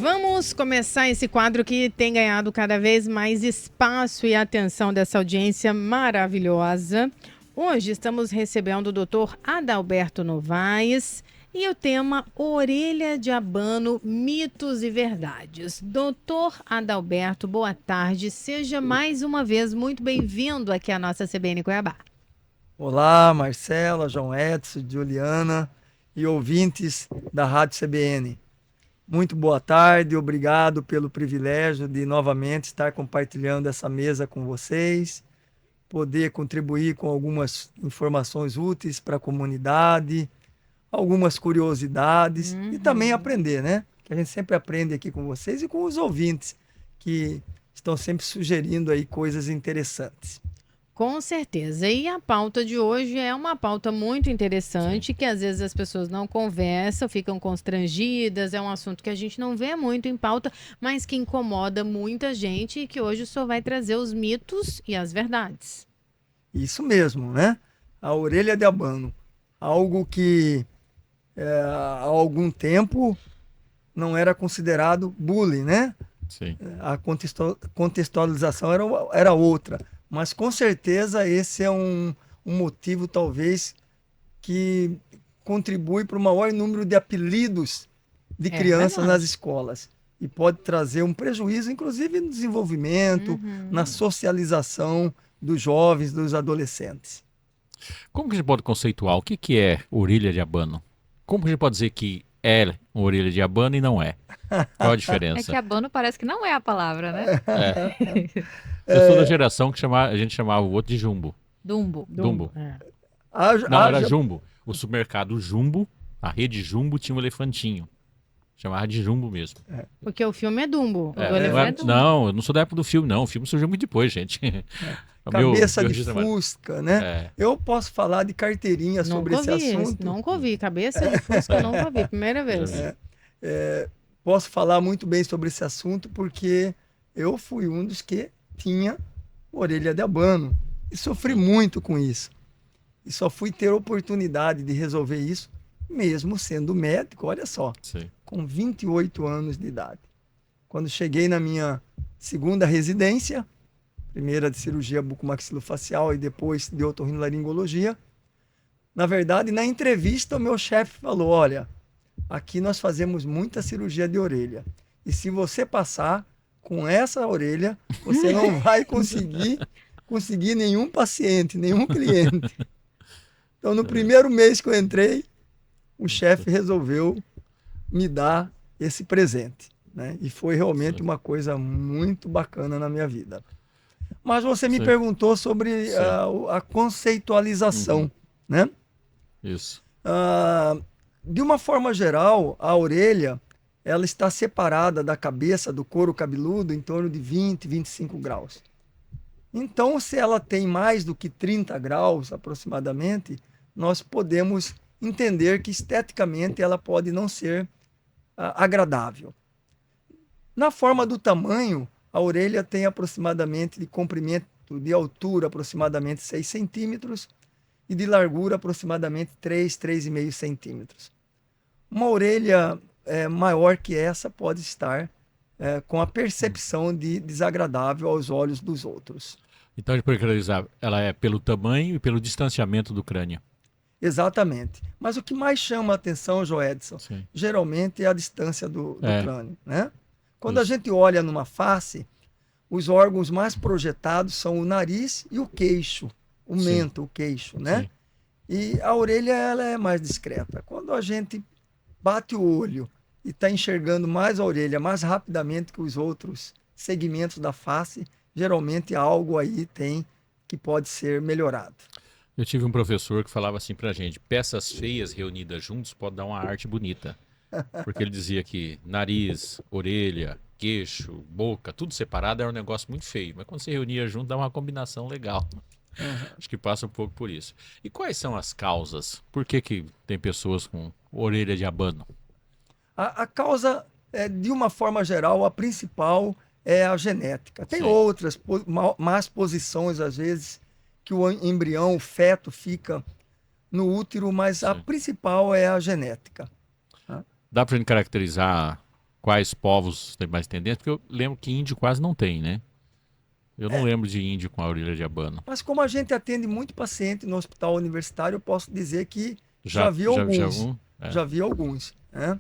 Vamos começar esse quadro que tem ganhado cada vez mais espaço e atenção dessa audiência maravilhosa. Hoje estamos recebendo o Dr. Adalberto Novaes e o tema Orelha de Abano, mitos e verdades. Dr. Adalberto, boa tarde. Seja mais uma vez muito bem-vindo aqui à nossa CBN Cuiabá. Olá, Marcela, João Edson, Juliana e ouvintes da Rádio CBN. Muito boa tarde, obrigado pelo privilégio de novamente estar compartilhando essa mesa com vocês, poder contribuir com algumas informações úteis para a comunidade, algumas curiosidades e também aprender, né? Que a gente sempre aprende aqui com vocês e com os ouvintes que estão sempre sugerindo aí coisas interessantes. Com certeza. E a pauta de hoje é uma pauta muito interessante, que às vezes as pessoas não conversam, ficam constrangidas, é um assunto que a gente não vê muito em pauta, mas que incomoda muita gente e que hoje o senhor vai trazer os mitos e as verdades. Isso mesmo, né? A orelha de abano, algo que há algum tempo não era considerado bullying, né? Sim. A contextualização era outra. Mas com certeza esse é um motivo talvez que contribui para o maior número de apelidos de crianças nas escolas. E pode trazer um prejuízo, inclusive no desenvolvimento, na socialização dos jovens, dos adolescentes. Como que a gente pode conceituar o que é orelha de abano? Como que a gente pode dizer que é uma orelha de abano e não é? Qual a diferença? É que abano parece que não é a palavra, né? Eu sou da geração que a gente chamava o outro de jumbo. Dumbo. Dumbo. É. Não, era jumbo. O supermercado Jumbo, a rede Jumbo tinha um elefantinho. Chamava de Jumbo mesmo. Porque o filme é Dumbo. Não, eu não sou da época do filme, não. O filme surgiu muito depois, gente. Cabeça de Fusca, né? Eu posso falar de carteirinha sobre esse assunto. Nunca ouvi. Cabeça de Fusca, nunca ouvi. Primeira vez. Posso falar muito bem sobre esse assunto porque eu fui um dos que tinha orelha de abano e sofri muito com isso. E só fui ter oportunidade de resolver isso mesmo sendo médico, olha só, com 28 anos de idade. Quando cheguei na minha segunda residência, primeira de cirurgia bucomaxilofacial e depois de otorrinolaringologia, na verdade, na entrevista, o meu chefe falou, olha, aqui nós fazemos muita cirurgia de orelha. E se você passar com essa orelha, você não vai conseguir nenhum paciente, nenhum cliente. Então, no primeiro mês que eu entrei, o chefe resolveu me dar esse presente, né? E foi realmente uma coisa muito bacana na minha vida. Mas você me perguntou sobre a conceitualização, né? Isso. De uma forma geral, a orelha ela está separada da cabeça, do couro cabeludo, em torno de 20, 25 graus. Então, se ela tem mais do que 30 graus aproximadamente, nós podemos entender que esteticamente ela pode não ser agradável. Na forma do tamanho, a orelha tem aproximadamente de comprimento, de altura aproximadamente 6 centímetros e de largura aproximadamente 3,5 centímetros. Uma orelha maior que essa pode estar com a percepção de desagradável aos olhos dos outros. Então a gente pode caracterizar, ela é pelo tamanho e pelo distanciamento do crânio. Exatamente. Mas o que mais chama a atenção, Joedson, geralmente é a distância do crânio, né? Quando a gente olha numa face, os órgãos mais projetados são o nariz e o queixo, o mento, o queixo, né? E a orelha ela é mais discreta. Quando a gente bate o olho e está enxergando mais a orelha mais rapidamente que os outros segmentos da face, geralmente algo aí tem que pode ser melhorado. Eu tive um professor que falava assim pra gente, peças feias reunidas juntos pode dar uma arte bonita. Porque ele dizia que nariz, orelha, queixo, boca, tudo separado era um negócio muito feio. Mas quando você reunia junto, dá uma combinação legal. Acho que passa um pouco por isso. E quais são as causas? Por que tem pessoas com orelha de abano? A causa, de uma forma geral, a principal é a genética. Tem outras más posições, às vezes, que o embrião, o feto, fica no útero, mas a principal é a genética. Dá para gente caracterizar quais povos tem mais tendência? Porque eu lembro que índio quase não tem, né? Eu não lembro de índio com a orelha de abano. Mas como a gente atende muito paciente no hospital universitário, eu posso dizer que Já vi alguns. algum? É. Já vi alguns. Né?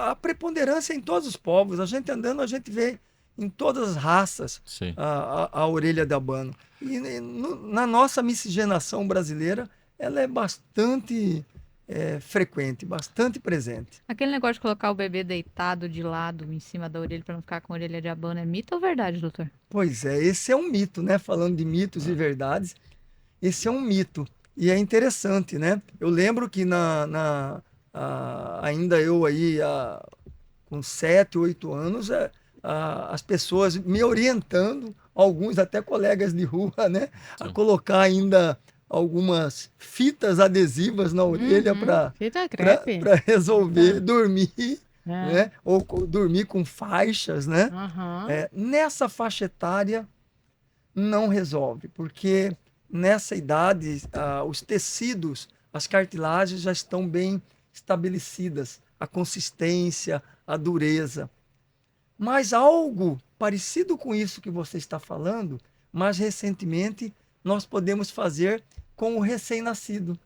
A preponderância em todos os povos. A gente andando, a gente vê em todas as raças Sim. a orelha de abano. E na nossa miscigenação brasileira, ela é bastante frequente, bastante presente. Aquele negócio de colocar o bebê deitado de lado em cima da orelha para não ficar com a orelha de abano é mito ou verdade, doutor? Pois é, esse é um mito, né? Falando de mitos e verdades, esse é um mito. E é interessante, né? Eu lembro que ainda eu aí, com 7, 8 anos, as pessoas me orientando, alguns até colegas de rua, né? A colocar ainda algumas fitas adesivas na orelha Fita crepe. para resolver dormir, É. né? Ou dormir com faixas, né? Aham. Nessa faixa etária não resolve, porque nessa idade os tecidos, as cartilagens já estão bem estabelecidas, a consistência, a dureza. Mas algo parecido com isso que você está falando, mais recentemente nós podemos fazer com o recém-nascido.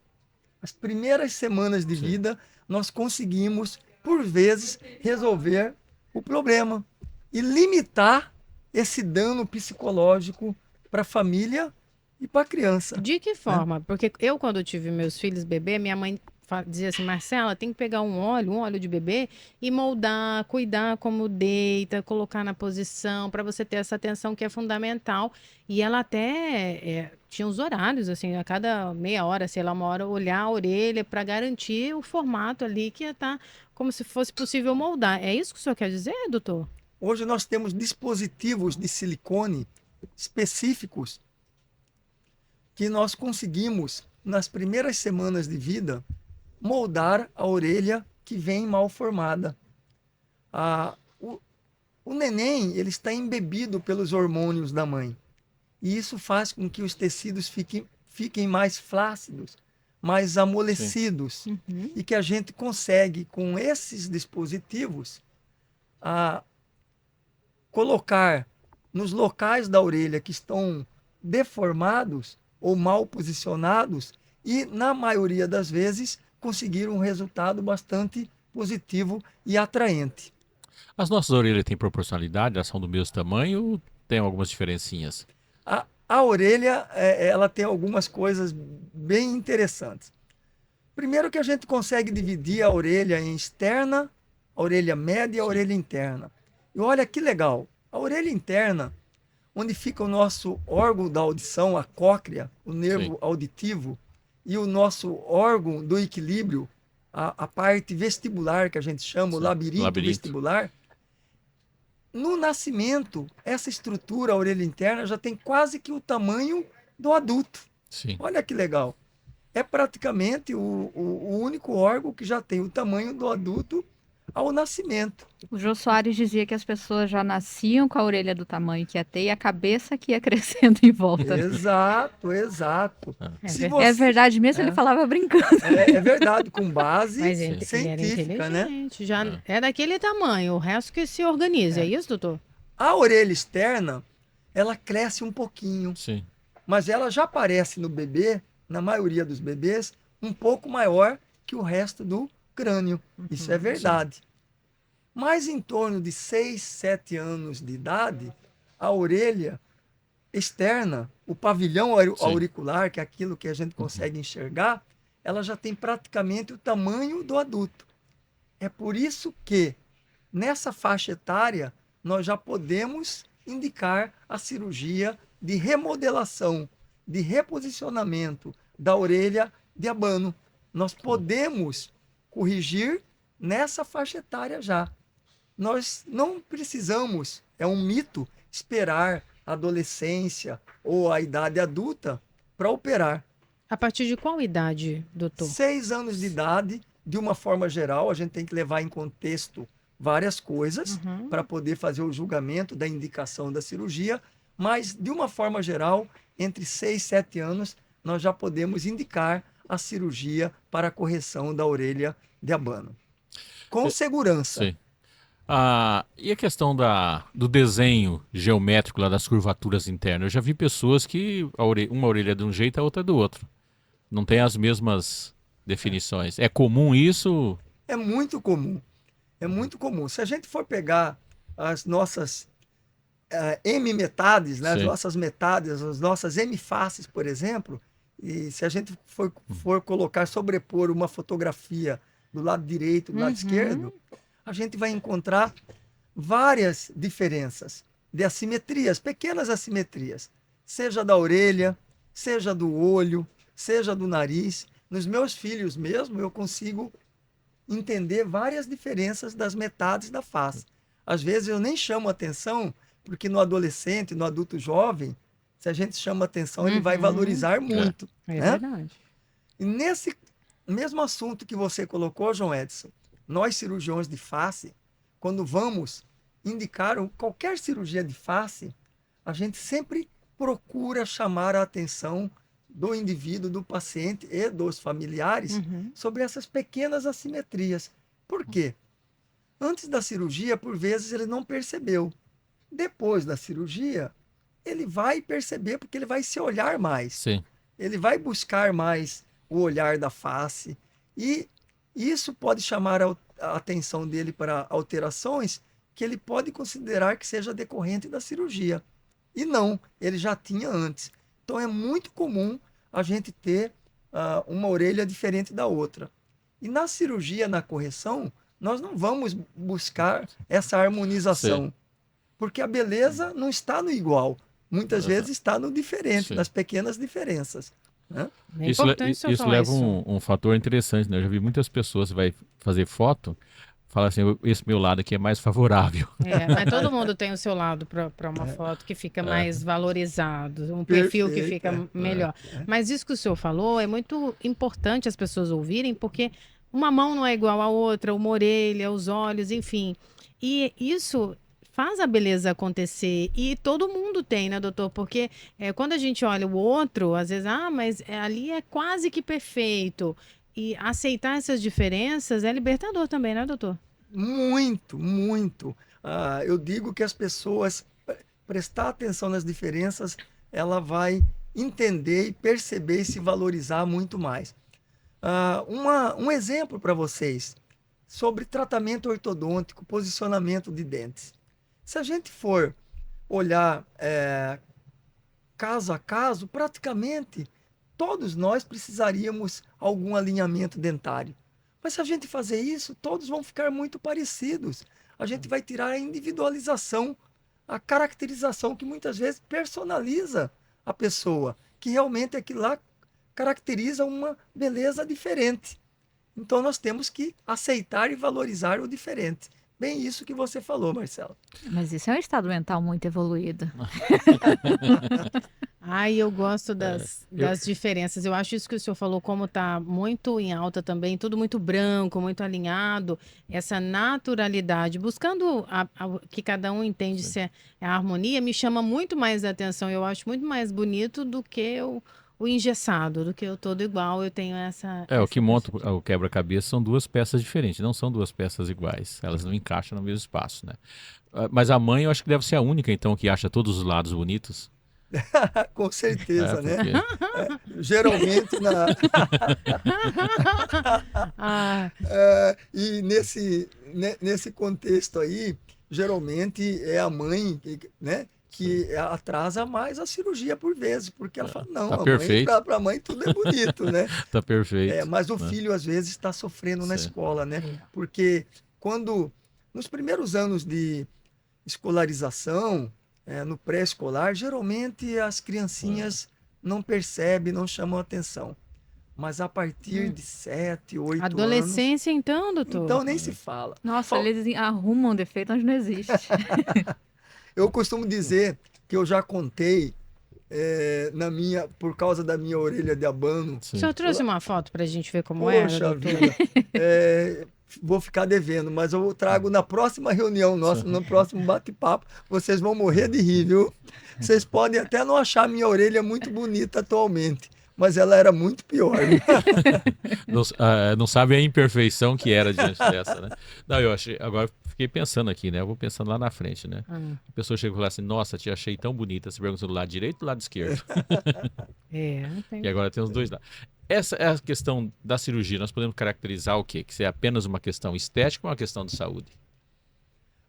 As primeiras semanas de vida nós conseguimos, por vezes, resolver o problema e limitar esse dano psicológico para a família e para a criança. De que forma? Porque eu, quando tive meus filhos bebê, minha mãe dizia assim, Marcela, tem que pegar um óleo de bebê e moldar, cuidar como deita, colocar na posição, para você ter essa atenção que é fundamental. E ela até tinha os horários, assim, a cada meia hora, sei lá, uma hora, olhar a orelha para garantir o formato ali que ia estar como se fosse possível moldar. É isso que o senhor quer dizer, doutor? Hoje nós temos dispositivos de silicone específicos que nós conseguimos, nas primeiras semanas de vida, moldar a orelha que vem mal formada. O neném ele está embebido pelos hormônios da mãe. E isso faz com que os tecidos fiquem mais flácidos, mais amolecidos. E que a gente consegue, com esses dispositivos, colocar nos locais da orelha que estão deformados ou mal posicionados e, na maioria das vezes, conseguir um resultado bastante positivo e atraente. As nossas orelhas têm proporcionalidade, elas são do mesmo tamanho ou tem algumas diferencinhas? A orelha, ela tem algumas coisas bem interessantes. Primeiro que a gente consegue dividir a orelha em externa, a orelha média e a orelha interna. E olha que legal, a orelha interna, onde fica o nosso órgão da audição, a cóclea, o nervo auditivo, e o nosso órgão do equilíbrio, a parte vestibular, que a gente chama, o labirinto vestibular. No nascimento, essa estrutura, a orelha interna, já tem quase que o tamanho do adulto. Sim. Olha que legal. É praticamente o único órgão que já tem o tamanho do adulto ao nascimento. O Jô Soares dizia que as pessoas já nasciam com a orelha do tamanho que ia ter e a cabeça que ia crescendo em volta. Exato, exato. É verdade mesmo, ele falava brincando. É verdade, com base Mas científica, né? Já é daquele tamanho, o resto que se organiza, é isso, doutor? A orelha externa, ela cresce um pouquinho, Sim. mas ela já aparece no bebê, na maioria dos bebês, um pouco maior que o resto do crânio. Isso é verdade. Sim. Mas em torno de 6, 7 anos de idade, a orelha externa, o pavilhão auricular, que é aquilo que a gente consegue enxergar, ela já tem praticamente o tamanho do adulto. É por isso que, nessa faixa etária, nós já podemos indicar a cirurgia de remodelação, de reposicionamento da orelha de abano. Nós podemos corrigir nessa faixa etária já. Nós não precisamos, é um mito, esperar a adolescência ou a idade adulta para operar. A partir de qual idade, doutor? 6 anos de idade, de uma forma geral, a gente tem que levar em contexto várias coisas para poder fazer o julgamento da indicação da cirurgia, mas de uma forma geral, entre 6 e 7 anos, nós já podemos indicar a cirurgia para a correção da orelha de abano. Com segurança. Sim. E a questão do desenho geométrico lá das curvaturas internas? Eu já vi pessoas que uma orelha é de um jeito, a outra é do outro. Não tem as mesmas definições. É comum isso? É muito comum. É muito comum. Se a gente for pegar as nossas M-metades, né, as Sim. nossas metades, as nossas M-faces, por exemplo, e se a gente for colocar, sobrepor uma fotografia do lado direito e do lado esquerdo, a gente vai encontrar várias diferenças de assimetrias, pequenas assimetrias, seja da orelha, seja do olho, seja do nariz. Nos meus filhos mesmo, eu consigo entender várias diferenças das metades da face. Às vezes eu nem chamo atenção, porque no adolescente, no adulto jovem, se a gente chama atenção, ele vai valorizar muito. É né? verdade. E nesse mesmo assunto que você colocou, João Edson, nós cirurgiões de face, quando vamos indicar qualquer cirurgia de face, a gente sempre procura chamar a atenção do indivíduo, do paciente e dos familiares sobre essas pequenas assimetrias. Por quê? Antes da cirurgia, por vezes, ele não percebeu. Depois da cirurgia, ele vai perceber, porque ele vai se olhar mais. Sim. Ele vai buscar mais o olhar da face. E isso pode chamar a atenção dele para alterações que ele pode considerar que seja decorrente da cirurgia. E não, ele já tinha antes. Então é muito comum a gente ter uma orelha diferente da outra. E na cirurgia, na correção, nós não vamos buscar essa harmonização. Sim. Porque a beleza não está no igual. Muitas vezes está no diferente, Sim. nas pequenas diferenças. Né? É Isso, importante o senhor isso falar leva um fator interessante, né? Eu já vi muitas pessoas que vai fazer foto, fala assim, esse meu lado aqui é mais favorável. Mas todo mundo tem o seu lado para uma foto que fica mais valorizado, um perfil que Perfeito, fica melhor. Mas isso que o senhor falou é muito importante as pessoas ouvirem, porque uma mão não é igual à outra, uma orelha, os olhos, enfim. E isso faz a beleza acontecer. E todo mundo tem, né, doutor? Porque quando a gente olha o outro, às vezes, mas ali é quase que perfeito. E aceitar essas diferenças é libertador também, né, doutor? Muito, muito. Eu digo que as pessoas prestar atenção nas diferenças, ela vai entender e perceber e se valorizar muito mais. Um exemplo para vocês sobre tratamento ortodôntico, posicionamento de dentes. Se a gente for olhar caso a caso, praticamente todos nós precisaríamos algum alinhamento dentário. Mas se a gente fazer isso, todos vão ficar muito parecidos. A gente vai tirar a individualização, a caracterização que muitas vezes personaliza a pessoa, que realmente aquilo lá caracteriza uma beleza diferente. Então nós temos que aceitar e valorizar o diferente. Bem isso que você falou, Marcelo. Mas isso é um estado mental muito evoluído. Eu gosto das diferenças. Eu acho isso que o senhor falou, como está muito em alta também, tudo muito branco, muito alinhado, essa naturalidade, buscando que cada um entende se é a harmonia, me chama muito mais a atenção. Eu acho muito mais bonito do que o engessado, do que o todo igual. Eu tenho essa... O que monta o quebra-cabeça são duas peças diferentes, não são duas peças iguais. Elas não encaixam no mesmo espaço, né? Mas a mãe, eu acho que deve ser a única, então, que acha todos os lados bonitos. Com certeza, né? Porque... Geralmente e nesse contexto aí, geralmente é a mãe, né, que atrasa mais a cirurgia por vezes, porque ela fala, não, para a mãe tudo é bonito, né? Tá perfeito. Mas o filho às vezes está sofrendo na escola, né? Porque nos primeiros anos de escolarização, no pré-escolar, geralmente as criancinhas não percebem, não chamam atenção. Mas a partir de 7, 8 anos... Adolescência então, doutor? Então nem se fala. Nossa, eles arrumam um defeito onde não existe. Eu costumo dizer que eu já contei por causa da minha orelha de abano. O senhor trouxe uma foto para a gente ver como era, doutor? Vida. Vou ficar devendo, mas eu trago na próxima reunião nossa, no próximo bate-papo. Vocês vão morrer de rir, viu? Vocês podem até não achar minha orelha muito bonita atualmente, mas ela era muito pior. Não sabe a imperfeição que era diante dessa, né? Não, eu achei, agora fiquei pensando aqui, né? Eu vou pensando lá na frente, né? Ah, A pessoa chega e fala assim, nossa, te achei tão bonita. Você pergunta do lado direito ou do lado esquerdo? tem. E agora tem os dois lados. Essa é a questão da cirurgia. Nós podemos caracterizar o quê? Que isso é apenas uma questão estética ou uma questão de saúde?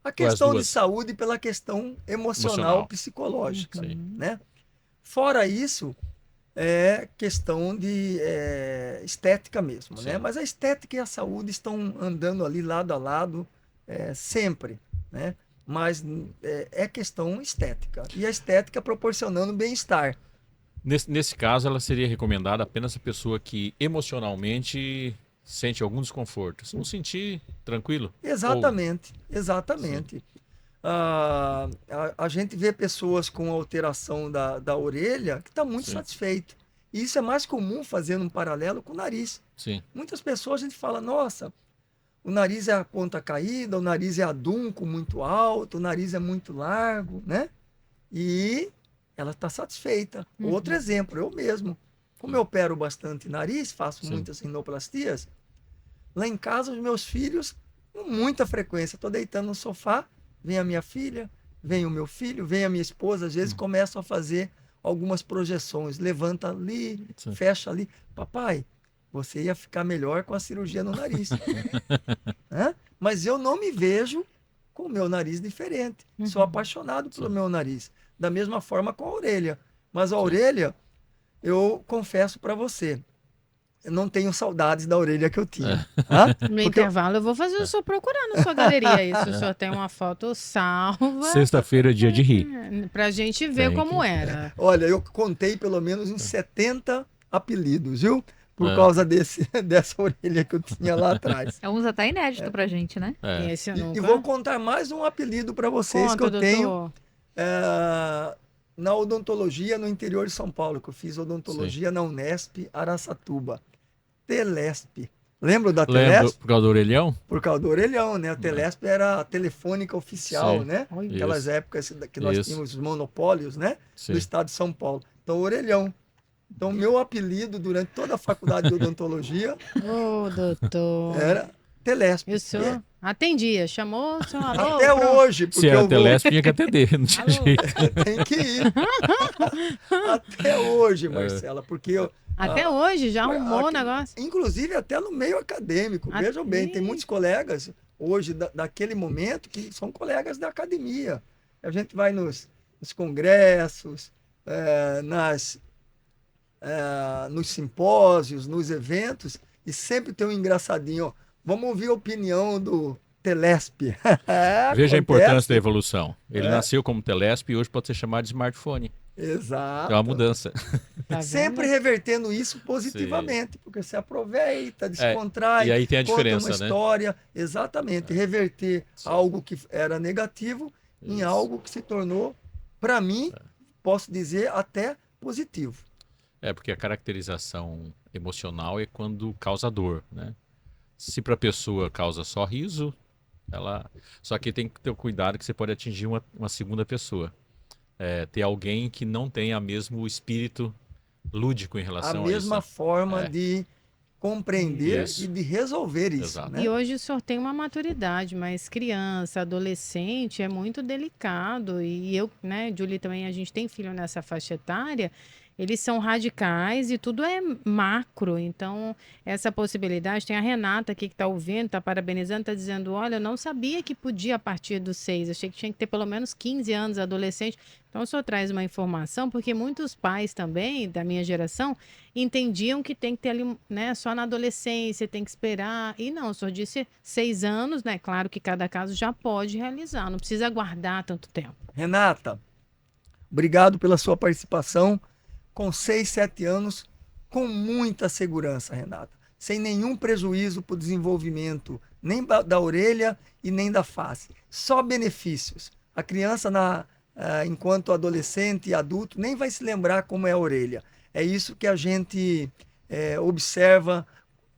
A Ou as questão de duas? saúde pela questão emocional, Emocional. psicológica, Sim. né? Fora isso, é questão de estética mesmo, né? Sim. Mas a estética e a saúde estão andando ali lado a lado sempre, né? Mas é questão estética. E a estética proporcionando bem-estar. Nesse caso, ela seria recomendada apenas a pessoa que emocionalmente sente algum desconforto. Se não sentir, tranquilo? Exatamente, exatamente. A gente vê pessoas com alteração da orelha que está muito Sim. satisfeito. E isso é mais comum fazendo um paralelo com o nariz. Sim. Muitas pessoas a gente fala, nossa, o nariz é a ponta caída, o nariz é adunco muito alto, o nariz é muito largo, né? E ela está satisfeita. Outro exemplo, eu mesmo. Como eu opero bastante nariz, faço Sim. muitas rinoplastias, lá em casa os meus filhos, com muita frequência, estou deitando no sofá, vem a minha filha, vem o meu filho, vem a minha esposa, às vezes começam a fazer algumas projeções, levanta ali, Sim. fecha ali. Papai, você ia ficar melhor com a cirurgia no nariz. Hã? Mas eu não me vejo com o meu nariz diferente. Sou apaixonado pelo Sim. meu nariz. Da mesma forma com a orelha. Mas a orelha, eu confesso para você, eu não tenho saudades da orelha que eu tinha. Hã? No Porque intervalo, eu vou fazer o senhor procurar na sua galeria isso. O senhor tem uma foto salva Sexta-feira é dia de rir. pra gente ver Tem como que- era. olha, eu contei pelo menos uns 70 apelidos, viu? Por É. causa dessa orelha que eu tinha lá atrás. É uns até inédito pra gente, né? É. Esse eu E nunca... vou contar mais um apelido para vocês que Conta, eu tenho doutor. na odontologia no interior de São Paulo, que eu fiz odontologia na Unesp Araçatuba. Telesp. Lembra da Lembro, Telesp? por causa do orelhão? Por causa do orelhão, né? A Telesp era a telefônica oficial, Sim. né? Olha. Aquelas Isso. épocas que nós Isso. tínhamos os monopólios, né? Sim. Do estado de São Paulo. Então, orelhão. Então, meu apelido durante toda a faculdade de odontologia Ô, doutor. era Telesp. E o senhor atendia, chamou o senhor, alô? Até pronto. hoje, porque Se era eu vou, Telesp, tinha que atender, não tinha Alô? jeito. tem que ir. Até hoje, Marcela, porque eu, Até hoje, já arrumou o aqui- negócio? inclusive até no meio acadêmico. Até- Vejam bem, tem muitos colegas hoje daquele momento que são colegas da academia. A gente vai nos congressos, nos simpósios, nos eventos, e sempre tem um engraçadinho. Ó, vamos ouvir a opinião do Telesp. Veja a Acontece. importância da evolução. Ele É. nasceu como Telesp e hoje pode ser chamado de smartphone. Exato. É uma mudança. Tá vendo? Sempre revertendo isso positivamente, porque você aproveita, descontrai, e aí tem a conta diferença, uma né? história, exatamente, reverter algo que era negativo em Isso. algo que se tornou, para mim, posso dizer, até positivo. É, porque a caracterização emocional é quando causa dor, né? Se para a pessoa causa só riso, ela... Só que tem que ter cuidado que você pode atingir uma segunda pessoa. Ter alguém que não tenha o mesmo espírito lúdico em A relação a mesma isso. forma É. de compreender Isso. e de resolver isso, Exato. né? E hoje o senhor tem uma maturidade, mas criança, adolescente é muito delicado. E eu, né, Julie, também, a gente tem filho nessa faixa etária, eles são radicais e tudo é macro. Então, essa possibilidade, tem a Renata aqui que está ouvindo, está parabenizando, está dizendo: olha, eu não sabia que podia a partir dos 6, achei que tinha que ter pelo menos 15 anos adolescente. Então, o senhor traz uma informação, porque muitos pais também, da minha geração, entendiam que tem que ter ali, né, só na adolescência, tem que esperar. E não, o senhor disse 6 anos, né? Claro que cada caso já pode realizar, não precisa aguardar tanto tempo. Renata, obrigado pela sua participação. Com 6, 7 anos, com muita segurança, Renata. Sem nenhum prejuízo para o desenvolvimento, nem da orelha e nem da face. Só benefícios. A criança, enquanto adolescente e adulto, nem vai se lembrar como é a orelha. É isso que a gente observa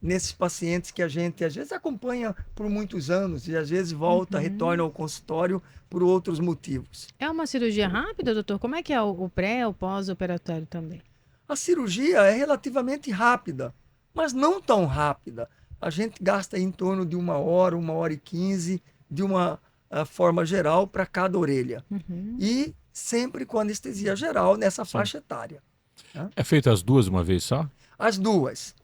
nesses pacientes que a gente, às vezes, acompanha por muitos anos e, às vezes, volta, retorna ao consultório por outros motivos. É uma cirurgia rápida, doutor? Como é que é o pré, o pós-operatório também? A cirurgia é relativamente rápida, mas não tão rápida. A gente gasta em torno de 1 hora e 15, de uma forma geral para cada orelha. Uhum. E sempre com anestesia geral nessa faixa etária. É feito as duas uma vez só? As duas.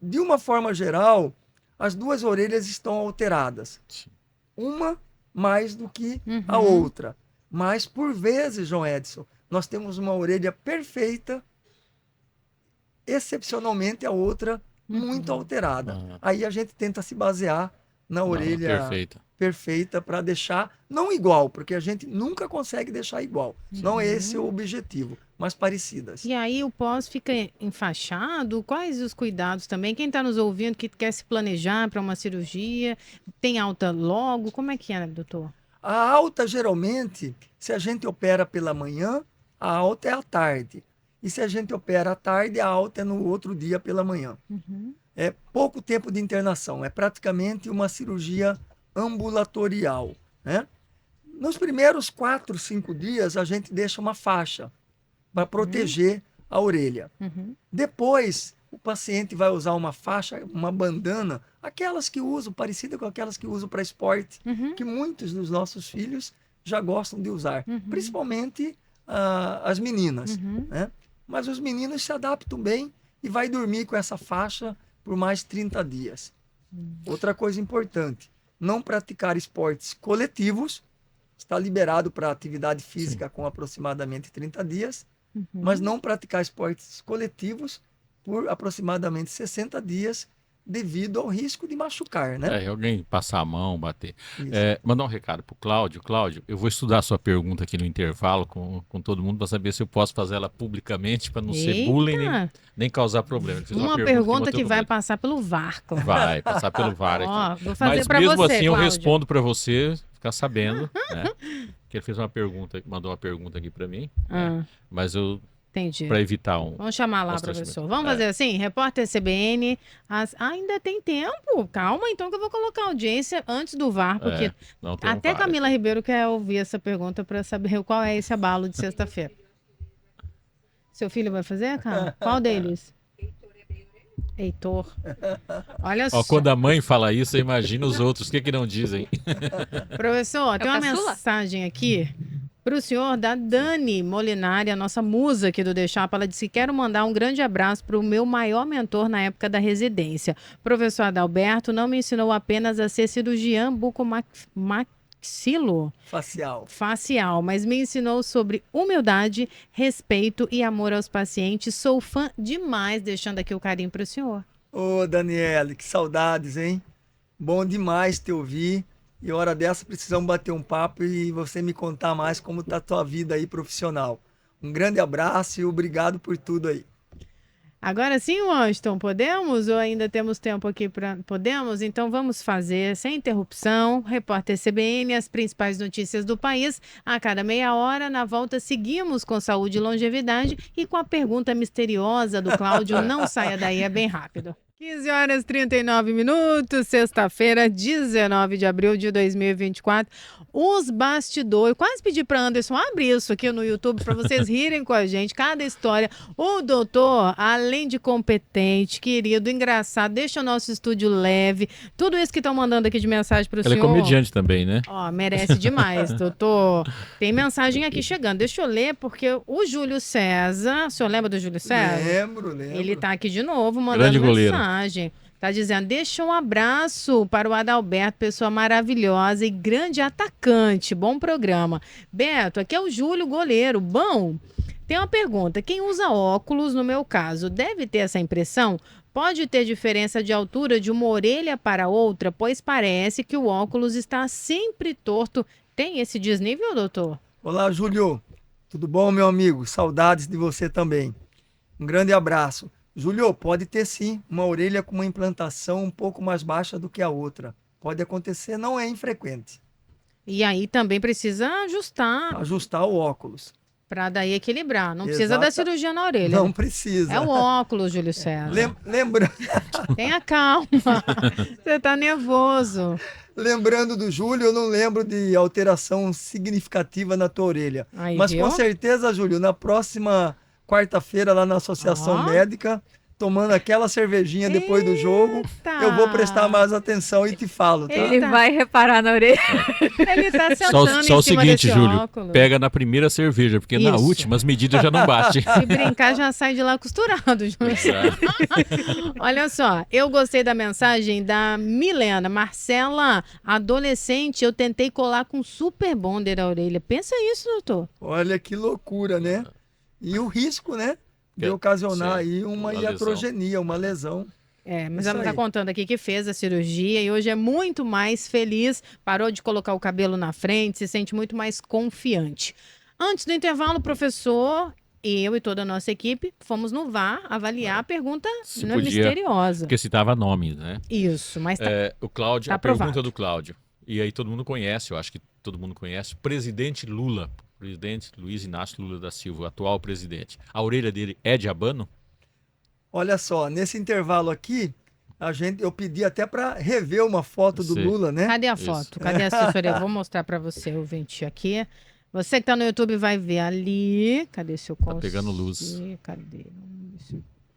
De uma forma geral, as duas orelhas estão alteradas. Sim. Uma mais do que a Uhum. outra. Mas, por vezes, João Edson, nós temos uma orelha perfeita, excepcionalmente a outra muito alterada. Ah. Aí a gente tenta se basear na orelha Perfeita. perfeita para deixar, não igual, porque a gente nunca consegue deixar igual. Não é esse o objetivo, mas parecidas. E aí o pós fica enfaixado? Quais os cuidados também? Quem está nos ouvindo que quer se planejar para uma cirurgia, tem alta logo? Como é que é, doutor? A alta, geralmente, se a gente opera pela manhã, a alta é à tarde. E se a gente opera à tarde, a alta é no outro dia pela manhã. Uhum. É pouco tempo de internação, é praticamente uma cirurgia ambulatorial, né? Nos primeiros 4, 5 dias, a gente deixa uma faixa para proteger a orelha. Uhum. Depois, o paciente vai usar uma faixa, uma bandana, aquelas que usam, parecida com aquelas que usam para esporte, Uhum. que muitos dos nossos filhos já gostam de usar, Uhum. principalmente as meninas, Uhum. né? Mas os meninos se adaptam bem e vai dormir com essa faixa por mais 30 dias. Outra coisa importante, não praticar esportes coletivos, está liberado para atividade física com aproximadamente 30 dias, mas não praticar esportes coletivos por aproximadamente 60 dias, devido ao risco de machucar, né? Alguém passar a mão, bater. Isso. Mandar um recado pro Cláudio. Cláudio, eu vou estudar a sua pergunta aqui no intervalo com todo mundo para saber se eu posso fazer ela publicamente para não ser bullying nem causar problema. Ele fez Uma pergunta pergunta eu que tô vai com medo. passar pelo VAR, Cláudio. Vai passar pelo VAR aqui. Ó, vou fazer Mas para mesmo você, assim eu Cláudio. respondo para você ficar sabendo, né? Que ele fez uma pergunta, mandou uma pergunta aqui para mim, né? Mas eu Entendi. para evitar um Vamos chamar lá, constrangimento. professor. Vamos fazer assim? Repórter CBN. Ainda tem tempo. Calma, então, que eu vou colocar a audiência antes do VAR, porque não tem um até VAR Camila aqui. Ribeiro quer ouvir essa pergunta para saber qual é esse abalo de sexta-feira. Seu filho vai fazer, cara? Qual deles? Heitor. Olha Ó, só. quando a mãe fala isso, você imagina os outros. O que que não dizem? Professor, tem uma caçula? mensagem aqui para o senhor da Dani Molinari, a nossa musa aqui do The Chapa. Ela disse: quero mandar um grande abraço para o meu maior mentor na época da residência. Professor Adalberto não me ensinou apenas a ser cirurgião facial, mas me ensinou sobre humildade, respeito e amor aos pacientes. Sou fã demais, deixando aqui o carinho para o senhor. Ô, Daniele, que saudades, hein? Bom demais te ouvir. E hora dessa precisamos bater um papo e você me contar mais como tá a tua vida aí profissional. Um grande abraço e obrigado por tudo aí. Agora sim, Washington, podemos ou ainda temos tempo aqui para... Podemos? Então vamos fazer, sem interrupção, Repórter CBN, as principais notícias do país, a cada meia hora. Na volta seguimos com saúde e longevidade e com a pergunta misteriosa do Cláudio. Não saia daí, é bem rápido. 15h39, sexta-feira, 19 de abril de 2024. Os bastidores. Quase pedi para Anderson abrir isso aqui no YouTube para vocês rirem com a gente. Cada história. O doutor, além de competente, querido, engraçado, deixa o nosso estúdio leve. Tudo isso que estão mandando aqui de mensagem para o senhor. Ela é comediante também, né? Ó, merece demais, doutor. Tem mensagem aqui chegando. Deixa eu ler, porque o Júlio César. O senhor lembra do Júlio César? Lembro. Ele tá aqui de novo mandando Grande goleiro. mensagem. Tá dizendo: deixa um abraço para o Adalberto, pessoa maravilhosa e grande atacante. Bom programa. Beto, aqui é o Júlio, goleiro. Bom, tem uma pergunta. Quem usa óculos, no meu caso, deve ter essa impressão? Pode ter diferença de altura de uma orelha para outra, pois parece que o óculos está sempre torto. Tem esse desnível, doutor? Olá, Júlio. Tudo bom, meu amigo? Saudades de você também. Um grande abraço. Júlio, pode ter sim uma orelha com uma implantação um pouco mais baixa do que a outra. Pode acontecer, não é infrequente. E aí também precisa ajustar Ajustar o óculos. para daí equilibrar. Não precisa da cirurgia na orelha. Não né? precisa. É o óculos, Júlio César. Tenha calma. Você tá nervoso. Lembrando do Júlio, eu não lembro de alteração significativa na tua orelha. Aí, Mas viu? com certeza, Júlio, na próxima quarta-feira lá na Associação Médica, tomando aquela cervejinha depois do jogo, Eita! eu vou prestar mais atenção e te falo, tá? Ele Ele vai reparar na orelha. Ele tá Só, sentando só em o cima seguinte, desse Júlio, óculos. pega na primeira cerveja, porque na Isso. última as medidas já não batem. Se brincar, já sai de lá costurado. Júlio. Exato. Olha só, eu gostei da mensagem da Milena. Marcela, adolescente, eu tentei colar com super bonder a orelha. Pensa isso, doutor. Olha que loucura, né? E o risco, né? De É, ocasionar sim, aí uma uma iatrogenia, uma lesão. Mas Isso ela está aí. contando aqui que fez a cirurgia e hoje é muito mais feliz, parou de colocar o cabelo na frente, se sente muito mais confiante. Antes do intervalo, professor, eu e toda a nossa equipe fomos no VAR avaliar a pergunta Se não podia, misteriosa. Porque citava nomes, né? Isso, mas tá. O Cláudio, tá a pergunta aprovado. do Cláudio. E aí todo mundo conhece, eu acho que todo mundo conhece, o presidente Lula, presidente Luiz Inácio Lula da Silva, o atual presidente. A orelha dele é de abano? Olha só, nesse intervalo aqui, eu pedi até para rever uma foto do Sim. Lula, né? Cadê a Isso. foto? Cadê a assessoria? Eu vou mostrar para você, ouvinte, aqui. Você que tá no YouTube vai ver ali. Cadê seu Tá pegando luz. Cadê?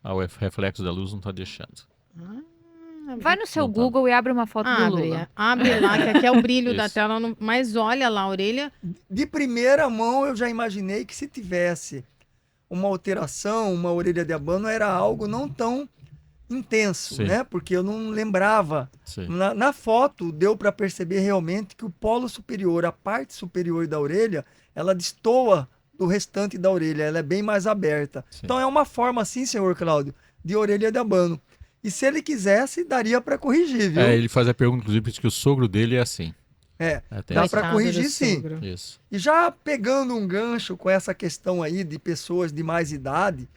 O reflexo da luz não tá deixando. Vai no seu Não tá. Google e abre uma foto do Abre, Lula. abre lá, que aqui é o brilho da Isso. tela. Mas olha lá, a orelha. De primeira mão, eu já imaginei que se tivesse uma alteração, uma orelha de abano, era algo não tão intenso, Sim. né? Porque eu não lembrava. Sim. Na foto, deu para perceber realmente que o polo superior, a parte superior da orelha, ela destoa do restante da orelha, ela é bem mais aberta. Sim. Então é uma forma assim, senhor Cláudio, de orelha de abano. E se ele quisesse, daria para corrigir, viu? Ele faz a pergunta, inclusive, diz que o sogro dele é assim. Até Dá essa- pra Coitado corrigir, do sim. sogro. Isso. E já pegando um gancho com essa questão aí de pessoas de mais idade,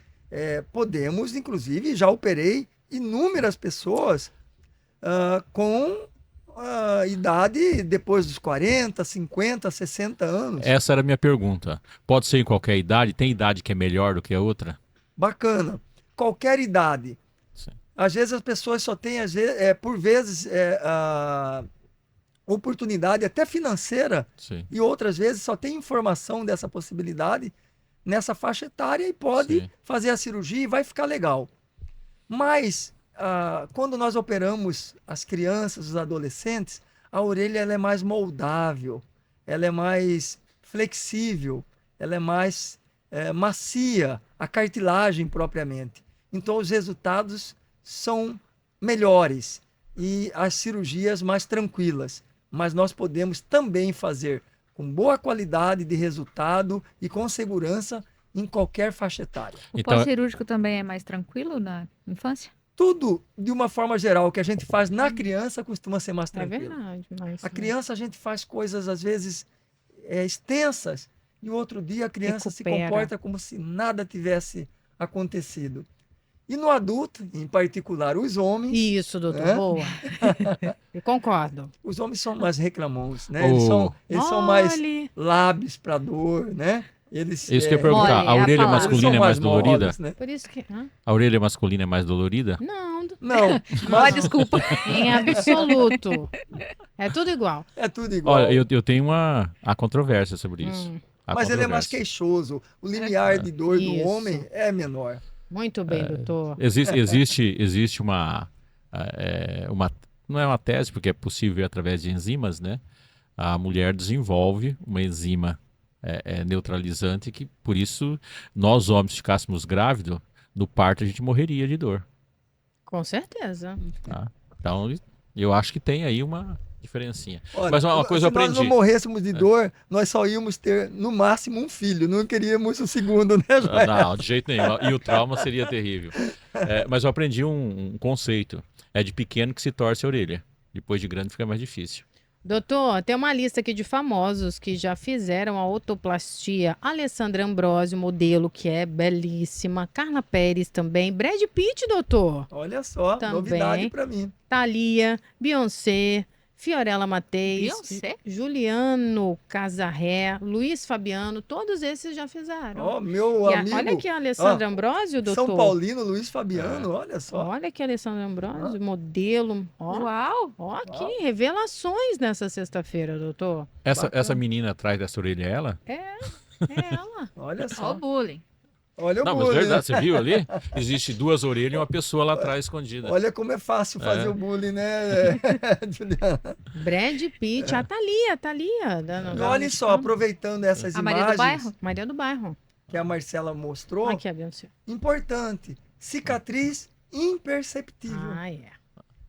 podemos, inclusive, já operei inúmeras pessoas com idade depois dos 40, 50, 60 anos. Essa era a minha pergunta. Pode ser em qualquer idade? Tem idade que é melhor do que a outra? Bacana. Qualquer idade. Sim. Às vezes as pessoas só têm, por vezes, a oportunidade até financeira Sim. e outras vezes só tem informação dessa possibilidade nessa faixa etária e pode Sim. fazer a cirurgia e vai ficar legal. Mas quando nós operamos as crianças, os adolescentes, a orelha ela é mais moldável, ela é mais flexível, ela é mais macia, a cartilagem propriamente. Então os resultados são melhores e as cirurgias mais tranquilas. Mas nós podemos também fazer com boa qualidade de resultado e com segurança em qualquer faixa etária. O Então- pós-cirúrgico também é mais tranquilo na infância? Tudo, de uma forma geral, que a gente faz na criança costuma ser mais É tranquilo. verdade. Mas, A criança, a gente faz coisas, às vezes, extensas, e o outro dia a criança se Recupera. comporta como se nada tivesse acontecido. E no adulto, em particular, os homens, Isso, doutor. É? Boa. Eu concordo. os homens são mais reclamões, né? Oh. Eles são mais Olhe. lábios para dor, né? Eles, Isso que eu ia perguntar. Mole, A é a orelha palavra. masculina é mais dolorida? moles, né? Por isso que. A orelha masculina é mais dolorida? Não, Não, Ah, mas desculpa. em absoluto. É tudo igual. é tudo igual. Olha, eu tenho há controvérsia sobre isso. Há Mas ele é mais controvérsia. queixoso. O limiar de dor do Isso. homem é menor. Muito bem, doutor. Existe uma, não é uma tese, porque é possível através de enzimas, né? A mulher desenvolve uma enzima neutralizante que, por isso, nós homens ficássemos grávidos, no parto a gente morreria de dor. Com certeza. Tá? Então, eu acho que tem aí uma diferencinha. Olha, Mas uma coisa eu se nós aprendi. não morrêssemos de dor, nós só íamos ter, no máximo, um filho. Não queríamos o segundo, né, Joel? Não, de jeito nenhum. E o trauma seria terrível. Mas eu aprendi um conceito. É de pequeno que se torce a orelha. Depois de grande fica mais difícil. Doutor, tem uma lista aqui de famosos que já fizeram a otoplastia. Alessandra Ambrosio, modelo, que é belíssima. Carla Pérez também. Brad Pitt, doutor. Olha só, Também. novidade para mim. Thalia, Beyoncé, Fiorella Mateis, Beyoncé? Juliano Casarré, Luiz Fabiano, todos esses já fizeram. Ó, meu E amigo olha aqui a Alessandra Ambrosio, doutor. São Paulino, Luiz Fabiano, olha só. Olha aqui a Alessandra Ambrosio, modelo. Ó, Uau! ó aqui, revelações nessa sexta-feira, doutor. Essa Bacana. menina atrás dessa orelha é ela? É ela. Olha Ó o só. bullying. Olha o Não, mas bullying, verdade, né? você viu ali? Existe duas orelhas e uma pessoa lá atrás escondida. Olha como é fácil fazer É. o bullying, né, Juliana? Brad Pitt, a Thalia, da E novela olha só, mexicana. aproveitando essas A Maria do imagens Bairro? Maria do Bairro. que a Marcela mostrou, Aqui, a Beyoncé. importante, cicatriz imperceptível. Ah, é.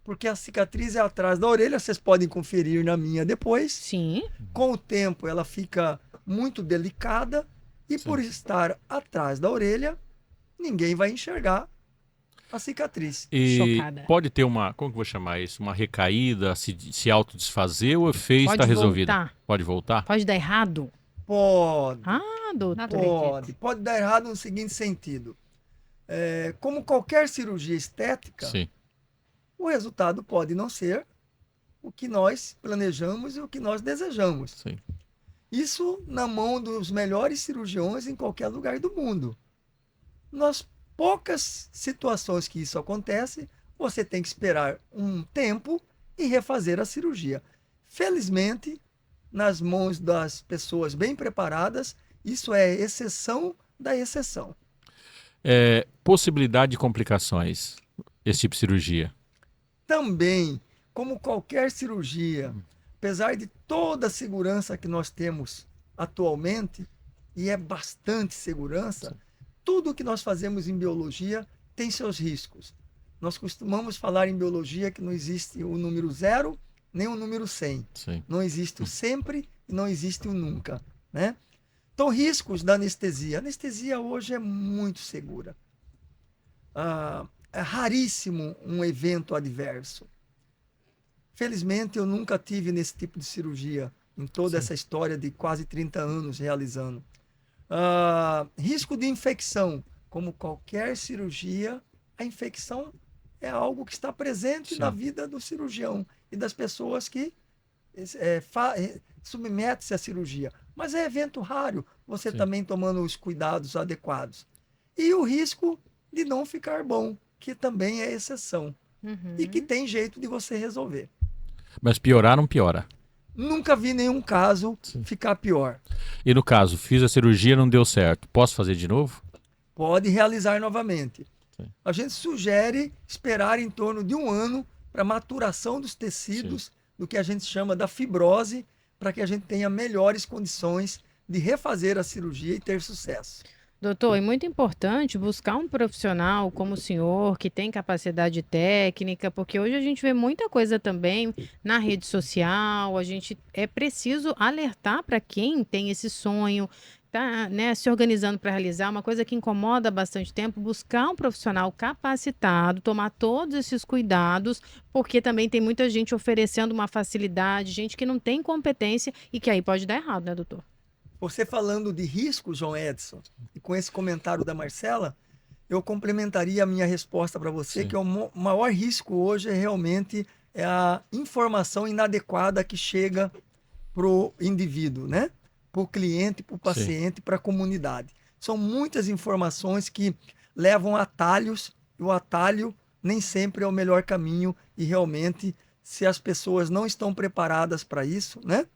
Porque a cicatriz é atrás da orelha, vocês podem conferir na minha depois. Sim. Com o tempo ela fica muito delicada e Sim. por estar atrás da orelha, ninguém vai enxergar a cicatriz. E Chocada. pode ter uma, como que eu vou chamar isso? Uma recaída, se autodesfazer ou fez, está Pode resolvido? voltar. Pode voltar? Pode dar errado? Pode, Ah, doutor. Não acredito. pode dar errado no seguinte sentido. Como qualquer cirurgia estética, Sim. o resultado pode não ser o que nós planejamos e o que nós desejamos. Sim. Isso na mão dos melhores cirurgiões em qualquer lugar do mundo. Nas poucas situações que isso acontece, você tem que esperar um tempo e refazer a cirurgia. Felizmente, nas mãos das pessoas bem preparadas, isso é exceção da exceção. Possibilidade de complicações, esse tipo de cirurgia. Também, como qualquer cirurgia, apesar de toda a segurança que nós temos atualmente, e é bastante segurança, tudo que nós fazemos em biologia tem seus riscos. Nós costumamos falar em biologia que não existe o número 0 nem o número 100. Sim. Não existe o sempre e não existe o nunca, né? Então, riscos da anestesia. A anestesia hoje é muito segura. É raríssimo um evento adverso. Felizmente, eu nunca tive nesse tipo de cirurgia, em toda essa história de quase 30 anos realizando. Risco de infecção. Como qualquer cirurgia, a infecção é algo que está presente Sim. na vida do cirurgião e das pessoas que submetem-se à cirurgia. Mas é evento raro, você Sim. também tomando os cuidados adequados. E o risco de não ficar bom, que também é exceção. Uhum. E que tem jeito de você resolver. Mas piorar não piora. Nunca vi nenhum caso Sim. ficar pior. E no caso, fiz a cirurgia, não deu certo. Posso fazer de novo? Pode realizar novamente. Sim. A gente sugere esperar em torno de 1 ano para maturação dos tecidos, do que a gente chama da fibrose, para que a gente tenha melhores condições de refazer a cirurgia e ter sucesso. Doutor, é muito importante buscar um profissional como o senhor, que tem capacidade técnica, porque hoje a gente vê muita coisa também na rede social, é preciso alertar para quem tem esse sonho, tá, né, se organizando para realizar, uma coisa que incomoda há bastante tempo, buscar um profissional capacitado, tomar todos esses cuidados, porque também tem muita gente oferecendo uma facilidade, gente que não tem competência e que aí pode dar errado, né, doutor? Você falando de risco, João Edson, e com esse comentário da Marcela, eu complementaria a minha resposta para você, Sim. que o maior risco hoje realmente é a informação inadequada que chega para o indivíduo, né? Para o cliente, para o paciente, para a comunidade. São muitas informações que levam a atalhos, e o atalho nem sempre é o melhor caminho, e realmente, se as pessoas não estão preparadas para isso, né?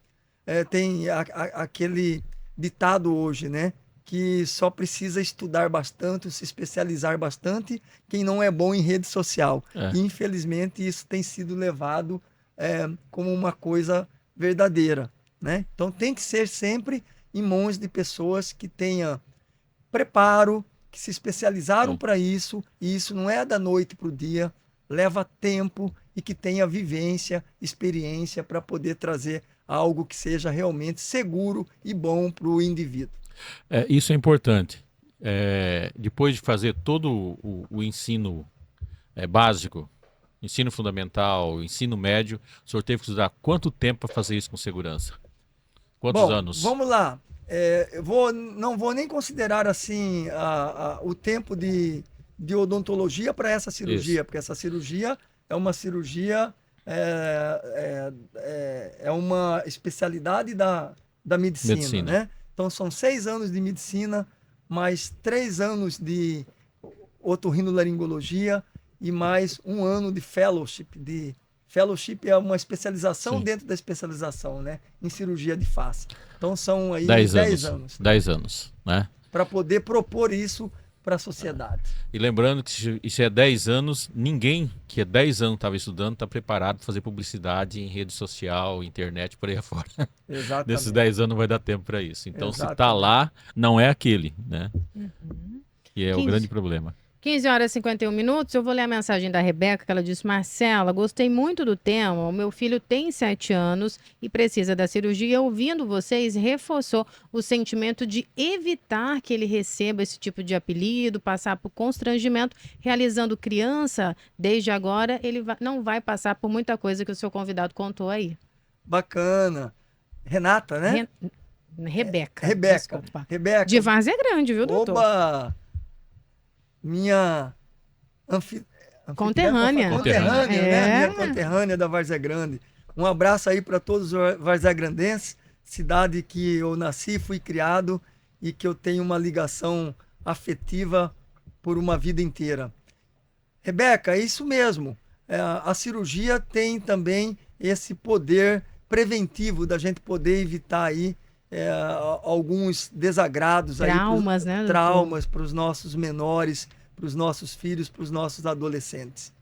Tem aquele ditado hoje, né? Que só precisa estudar bastante, se especializar bastante, quem não é bom em rede social. E, infelizmente, isso tem sido levado como uma coisa verdadeira, né? Então, tem que ser sempre em mãos de pessoas que tenham preparo, que se especializaram para isso, e isso não é da noite para o dia, leva tempo e que tenha vivência, experiência para poder trazer algo que seja realmente seguro e bom para o indivíduo. Isso é importante. Depois de fazer todo o ensino básico, ensino fundamental, ensino médio, o senhor teve que estudar quanto tempo para fazer isso com segurança? Quantos anos? Vamos lá. Não vou nem considerar assim o tempo de odontologia para essa cirurgia, porque essa cirurgia é uma cirurgia, é uma especialidade da medicina, né? Então são 6 anos de medicina, mais 3 anos de otorrinolaringologia e mais 1 ano de fellowship. Fellowship é uma especialização dentro da especialização, né? Em cirurgia de face. Então são aí 10 anos. 10 anos, né? Para poder propor isso para a sociedade. E lembrando que isso é 10 anos, ninguém que há 10 anos estava estudando está preparado para fazer publicidade em rede social, internet, por aí afora. Exatamente. Nesses 10 anos não vai dar tempo para isso. Então, se está Exatamente. lá, não é aquele, né? E é o 15. grande problema. 15 horas e 51 minutos, eu vou ler a mensagem da Rebeca, que ela disse: Marcela, gostei muito do tema, o meu filho tem 7 anos e precisa da cirurgia. Ouvindo vocês, reforçou o sentimento de evitar que ele receba esse tipo de apelido, passar por constrangimento. Realizando criança, desde agora, ele não vai passar por muita coisa que o seu convidado contou aí. Bacana. Renata, né? Rebeca. Rebeca. Desculpa. Rebeca. De Várzea Grande, viu, doutor? Oba! Minha Conterrânea. Conterrânea, né? É. Minha conterrânea da Várzea Grande. Um abraço aí para todos os varzegrandenses, cidade que eu nasci, fui criado e que eu tenho uma ligação afetiva por uma vida inteira. Rebeca, é isso mesmo. A cirurgia tem também esse poder preventivo da gente poder evitar aí alguns desagrados, Traumas, né, doutor? traumas para os nossos menores, para os nossos filhos, para os nossos adolescentes.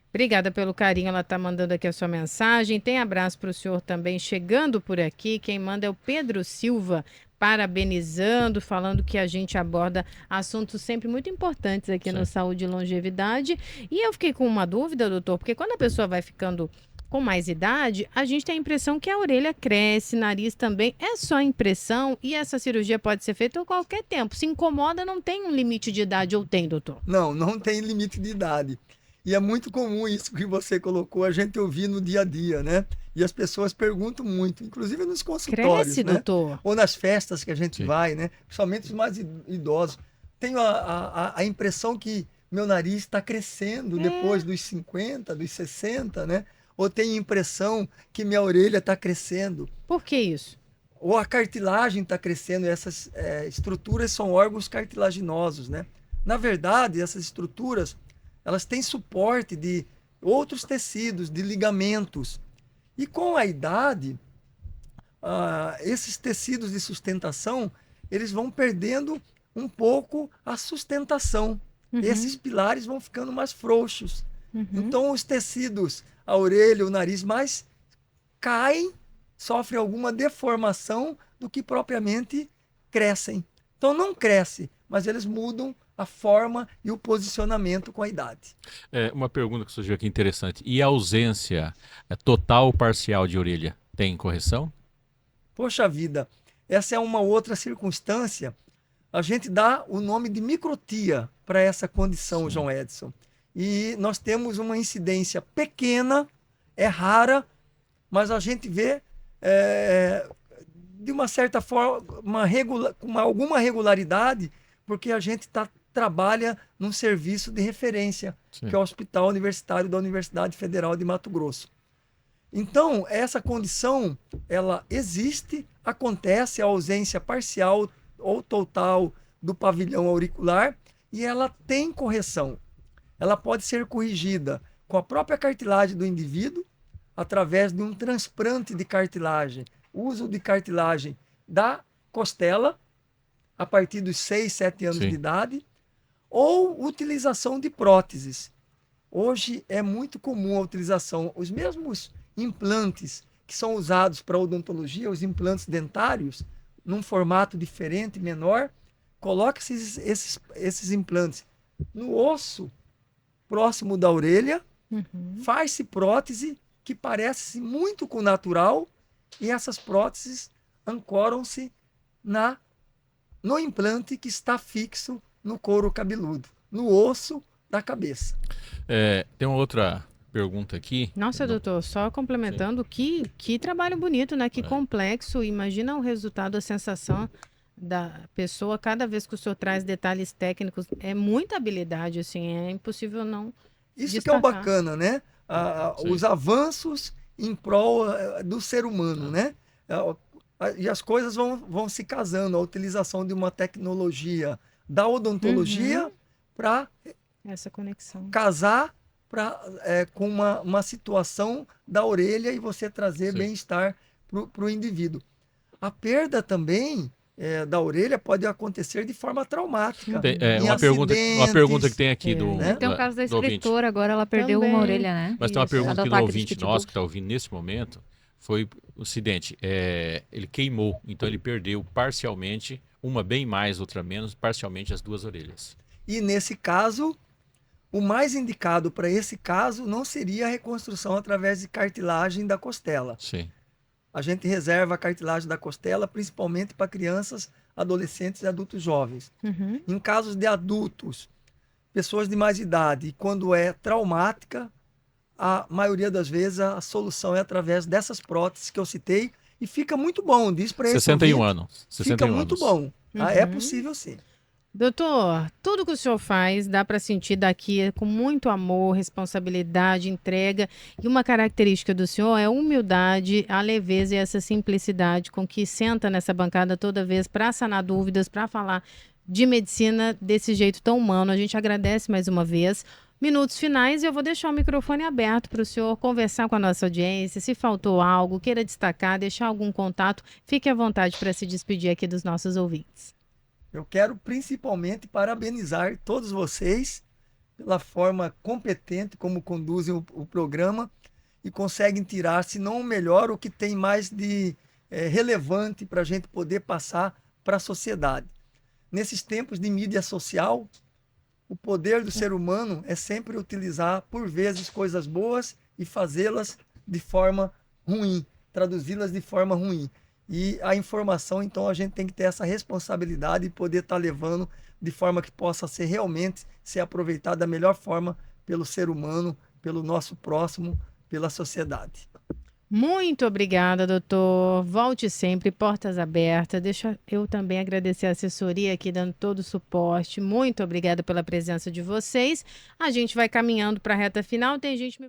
Obrigada pelo carinho, ela está mandando aqui a sua mensagem. Tem abraço para o senhor também chegando por aqui. Quem manda é o Pedro Silva, parabenizando, falando que a gente aborda assuntos sempre muito importantes aqui no Saúde e Longevidade. E eu fiquei com uma dúvida, doutor, porque quando a pessoa vai ficando com mais idade, a gente tem a impressão que a orelha cresce, nariz também. É só impressão e essa cirurgia pode ser feita a qualquer tempo. Se incomoda, não tem um limite de idade, ou tem, doutor? Não, não tem limite de idade. E é muito comum isso que você colocou, a gente ouvir no dia a dia, né? E as pessoas perguntam muito, inclusive nos consultórios, Cresce, né? doutor? Ou nas festas que a gente Sim. vai, né? Principalmente os mais idosos. Tenho a impressão que meu nariz está crescendo depois dos 50, dos 60, né? Ou tenho a impressão que minha orelha está crescendo. Por que isso? Ou a cartilagem está crescendo. Essas estruturas são órgãos cartilaginosos, né? Na verdade, essas estruturas, elas têm suporte de outros tecidos, de ligamentos. E com a idade, esses tecidos de sustentação, eles vão perdendo um pouco a sustentação. Esses pilares vão ficando mais frouxos. Então, os tecidos, a orelha, o nariz, mais caem, sofrem alguma deformação do que propriamente crescem. Então, não cresce, mas eles mudam a forma e o posicionamento com a idade. Uma pergunta que surgiu aqui interessante. E a ausência total ou parcial de orelha tem correção? Poxa vida, essa é uma outra circunstância. A gente dá o nome de microtia para essa condição, Sim. João Edson. E nós temos uma incidência pequena, é rara, mas a gente vê de uma certa forma, com alguma regularidade, porque a gente trabalha num serviço de referência, Sim. que é o Hospital Universitário da Universidade Federal de Mato Grosso. Então, essa condição, ela existe, acontece a ausência parcial ou total do pavilhão auricular e ela tem correção. Ela pode ser corrigida com a própria cartilagem do indivíduo, através de um transplante de cartilagem, uso de cartilagem da costela, a partir dos 6, 7 anos Sim. de idade, ou utilização de próteses. Hoje é muito comum a utilização, os mesmos implantes que são usados para odontologia, os implantes dentários, num formato diferente, menor, coloca esses implantes no osso próximo da orelha, faz-se prótese que parece muito com o natural e essas próteses ancoram-se no implante que está fixo no couro cabeludo, no osso da cabeça. Tem uma outra pergunta aqui. Nossa, doutor, só complementando, que trabalho bonito, né? Que complexo. Imagina o resultado, a sensação da pessoa cada vez que o senhor traz detalhes técnicos. É muita habilidade, assim, é impossível não Isso destacar. que é o bacana, né? Os avanços em prol do ser humano, né? E as coisas vão se casando, a utilização de uma tecnologia da odontologia para Essa conexão. casar com uma situação da orelha e você trazer Sim. bem-estar para o indivíduo. A perda também da orelha pode acontecer de forma traumática. Em Uma pergunta acidentes. que tem aqui Tem o caso da do ouvinte. escritora, agora ela perdeu Também. uma orelha, né? Mas tem uma Isso. pergunta A do aqui do ataque dos ouvinte pitbulls. nosso que está ouvindo nesse momento. Foi o seguinte, ele queimou, então ele perdeu parcialmente, uma bem mais, outra menos, parcialmente as duas orelhas. E nesse caso, o mais indicado para esse caso não seria a reconstrução através de cartilagem da costela. Sim. A gente reserva a cartilagem da costela principalmente para crianças, adolescentes e adultos jovens. Uhum. Em casos de adultos, pessoas de mais idade, quando é traumática, a maioria das vezes a solução é através dessas próteses que eu citei e fica muito bom. Diz para esse 61 ouvinte, anos. 61 fica muito anos. bom. Tá? É Uhum. possível sim. Doutor, tudo que o senhor faz dá para sentir daqui com muito amor, responsabilidade, entrega. E uma característica do senhor é a humildade, a leveza e essa simplicidade com que senta nessa bancada toda vez para sanar dúvidas, para falar de medicina desse jeito tão humano. A gente agradece mais uma vez. Minutos finais e eu vou deixar o microfone aberto para o senhor conversar com a nossa audiência. Se faltou algo, queira destacar, deixar algum contato, fique à vontade para se despedir aqui dos nossos ouvintes. Eu quero principalmente parabenizar todos vocês pela forma competente como conduzem o programa e conseguem tirar, se não o melhor, o que tem mais de relevante para a gente poder passar para a sociedade. Nesses tempos de mídia social, o poder do ser humano é sempre utilizar, por vezes, coisas boas e fazê-las de forma ruim, traduzi-las de forma ruim. E a informação, então, a gente tem que ter essa responsabilidade e poder estar levando de forma que possa ser realmente ser aproveitada da melhor forma pelo ser humano, pelo nosso próximo, pela sociedade. Muito obrigada, doutor. Volte sempre, portas abertas. Deixa eu também agradecer a assessoria aqui dando todo o suporte. Muito obrigada pela presença de vocês. A gente vai caminhando para a reta final. Tem gente me